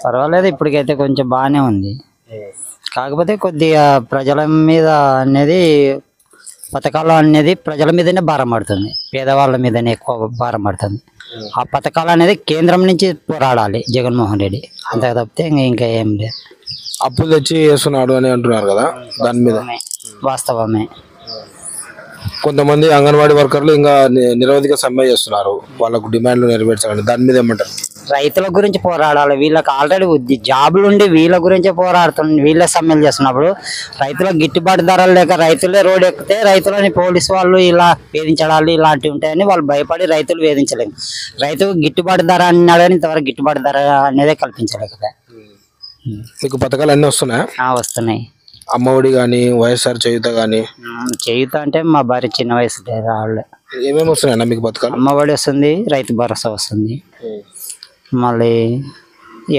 పర్వాలేదు, ఇప్పటికైతే కొంచెం బాగానే ఉంది. కాకపోతే కొద్దిగా ప్రజల మీద అనేది పథకాలు అనేది ప్రజల మీదనే భారం పడుతుంది, పేదవాళ్ళ మీదనే ఎక్కువ భారం పడుతుంది. ఆ పథకాలు అనేది కేంద్రం నుంచి పోరాడాలి జగన్మోహన్ రెడ్డి, అంతే తప్పితే ఇంకా ఏం లేదు. అప్పులు తెచ్చి చేస్తున్నాడు అని అంటున్నారు కదా, దాని మీద వాస్తవమే. కొంతమంది అంగన్వాడీ వర్కర్లు ఇంకా నిరవధిక సమ్మె చేస్తున్నారు, వాళ్ళకు డిమాండ్లు నెరవేర్చాలని, దాని మీద ఏమంటారు? రైతుల గురించి పోరాడాలి. వీళ్ళకి ఆల్రెడీ జాబులు ఉండి వీళ్ళ గురించే పోరాడుతుంది, వీళ్ళే సమ్మెలు చేస్తున్నప్పుడు రైతులకు గిట్టుబాటు ధరలు లేక రైతులే రోడ్ ఎక్కితే రైతులని పోలీసు వాళ్ళు ఇలా వేధించడాలు ఇలాంటివి ఉంటాయని వాళ్ళు భయపడి రైతులు వేధించలేము. రైతుకు గిట్టుబాటు ధర అన్నాడు కానీ ఇంతవరకు గిట్టుబాటు ధర అనేదే కల్పించలేక. మీకు పథకాలు అన్నీ వస్తున్నాయా? వస్తున్నాయి. అమ్మఒడి కానీ వైఎస్ఆర్ చేయూత కానీ. చేయూత అంటే మా భార్య చిన్న వయసు వాళ్ళు. ఏమేమి వస్తున్నాయన్నా మీకు పథకాలు? అమ్మఒడి వస్తుంది, రైతు భరోసా వస్తుంది, మళ్ళీ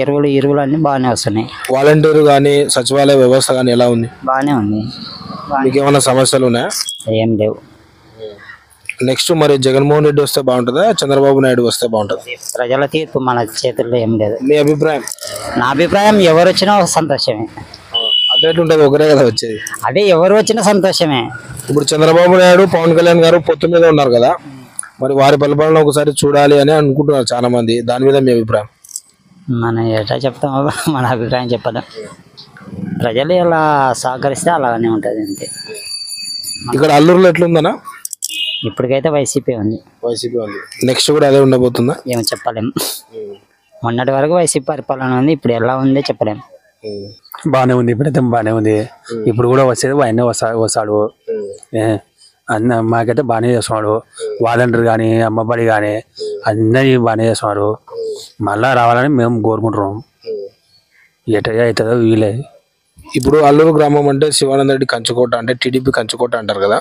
ఎరువులు అన్నీ బాగానే వస్తున్నాయి. వాలంటీర్ కానీ సచివాలయ వ్యవస్థ కానీ ఎలా ఉంది? బాగానే ఉంది. మీకు ఏమైనా సమస్యలు ఉన్నాయా? ఏం లేవు. నెక్స్ట్ మరి జగన్మోహన్ రెడ్డి వస్తే బాగుంటుందా, చంద్రబాబు నాయుడు వస్తే బాగుంటుందా? ప్రజల తీర్పు మన చేతుల్లో ఏం లేదు. మీ అభిప్రాయం? నా అభిప్రాయం ఎవరు వచ్చినా సంతోషమే. అదేంటుంటది, ఒకరే కదా వచ్చేది. అదే ఎవరు వచ్చినా సంతోషమే. ఇప్పుడు చంద్రబాబు నాయుడు పవన్ కళ్యాణ్ గారు పొత్తు మీద ఉన్నారు కదా, మరి వారి పరిపాలన ఒకసారి చూడాలి అని అనుకుంటున్నారు చాలా మంది, దాని మీద మీ అభిప్రాయం? మనం ఎట్లా చెప్తామో మన అభిప్రాయం చెప్పదు. ప్రజలు ఎలా సహకరిస్తే అలానే ఉంటుంది అంతే. ఇక్కడ అల్లూరులో ఎట్లుందనా? ఇప్పటికైతే వైసీపీ ఉంది. వైసీపీ ఉంది. నెక్స్ట్ కూడా అదే ఉండబోతుందా? ఏమో చెప్పలేము. మొన్నటి వరకు వైసీపీ పరిపాలన ఉంది, ఇప్పుడు ఎలా ఉందో చెప్పలేము. బాగానే ఉంది, ఇప్పుడైతే బాగానే ఉంది. ఇప్పుడు కూడా వచ్చేది ఆయనే వస్తాడు. అన్న మాకైతే బాగానే చేస్తున్నాడు. వాలంటీర్ కానీ అమ్మబడి కానీ అన్నీ బాగానే చేస్తున్నాడు. మళ్ళా రావాలని మేము కోరుకుంటున్నాం. ఎట్లా అవుతుందో వీలే. ఇప్పుడు అల్లూరు గ్రామం అంటే శివానంద రెడ్డి కంచుకోట, అంటే టీడీపీ కంచుకోట అంటారు కదా,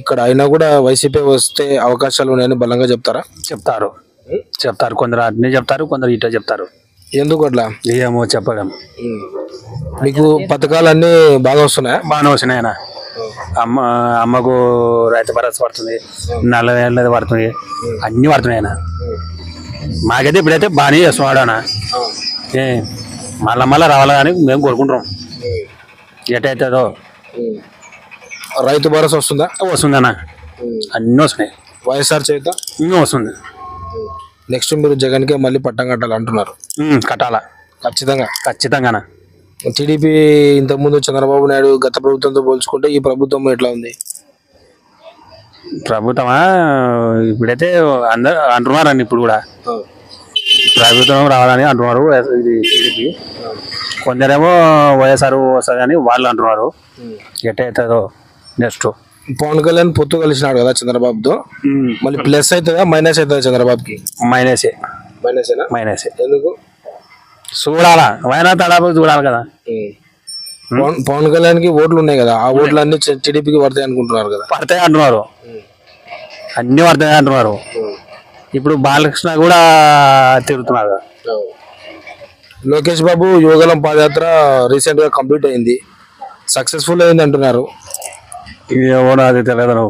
ఇక్కడ అయినా కూడా వైసీపీ వస్తే అవకాశాలు ఉన్నాయని బలంగా చెప్తారా? చెప్తారు కొందరు అట్నే చెప్తారు, కొందరు ఇట్లా చెప్తారు. ఎందుకు అట్లా? ఏమో చెప్పడం. మీకు పథకాలు అన్నీ బాగా వస్తున్నాయా? బాగానే వస్తున్నాయి అన్న. అమ్మకు రైతు భరోసా పడుతుంది, 40 ఏళ్ళది పడుతుంది, అన్నీ పడుతున్నాయి అన్న. మాకైతే ఇప్పుడైతే బాగానే చేస్తున్నాడు అన్న. మళ్ళా రావాలి కానీ మేము కోరుకుంటున్నాం. ఎటవుతుందో. రైతు భరోసా వస్తుందా? వస్తుంది అన్న, అన్నీ వస్తున్నాయి. వైఎస్ఆర్ చేత ఇంకా వస్తుంది. నెక్స్ట్ మీరు జగన్కే మళ్ళీ పట్టం కట్టాలి అంటున్నారు? కట్టాలా, ఖచ్చితంగా. టీడీపీ ఇంతకుముందు చంద్రబాబు నాయుడు గత ప్రభుత్వంతో పోల్చుకుంటే ఈ ప్రభుత్వం ఎట్లా ఉంది? ప్రభుత్వమా ఇప్పుడైతే అందరు అంటున్నారండి. ఇప్పుడు కూడా ప్రభుత్వం రావాలని అంటున్నారు. ఇది టీడీపీ. కొందరేమో వైఎస్ఆర్ వస్తుందని వాళ్ళు అంటున్నారు. ఎట్టవుతుందో నెక్స్ట్. పవన్ కళ్యాణ్ పొత్తు కలిసినాడు కదా చంద్రబాబుతో, మళ్ళీ ప్లస్ అవుతుందా మైనస్ అవుతుందా చంద్రబాబుకి? మైనసే. ఎందుకు? చూడాలా, వైనా తడాపు చూడాలి కదా. పవన్ కళ్యాణ్ కి ఓట్లు ఉన్నాయి కదా, ఆ ఓట్లు అన్ని టీడీపీకి పడతాయి అనుకుంటున్నారు కదా? పడతాయి అంటున్నారు, అన్ని పడతాయి అంటున్నారు. ఇప్పుడు బాలకృష్ణ కూడా తిరుగుతున్నారు. లోకేష్ బాబు యువగలం పాదయాత్ర రీసెంట్ గా కంప్లీట్ అయింది, సక్సెస్ఫుల్ అయింది అంటున్నారు. ఇది ఏమో అది తెలియదు.